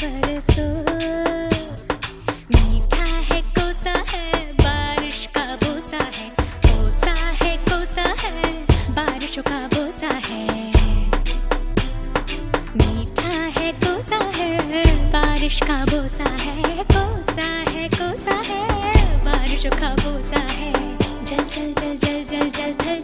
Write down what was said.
बरसो। मीठा है कोसा है बारिश का बोसा है, कोसा है कोसा है बारिशों का बोसा है। मीठा है कोसा है बारिश का बोसा है, कोसा है कोसा है बारिशों का बोसा है। जल जल जल जल जल जल थल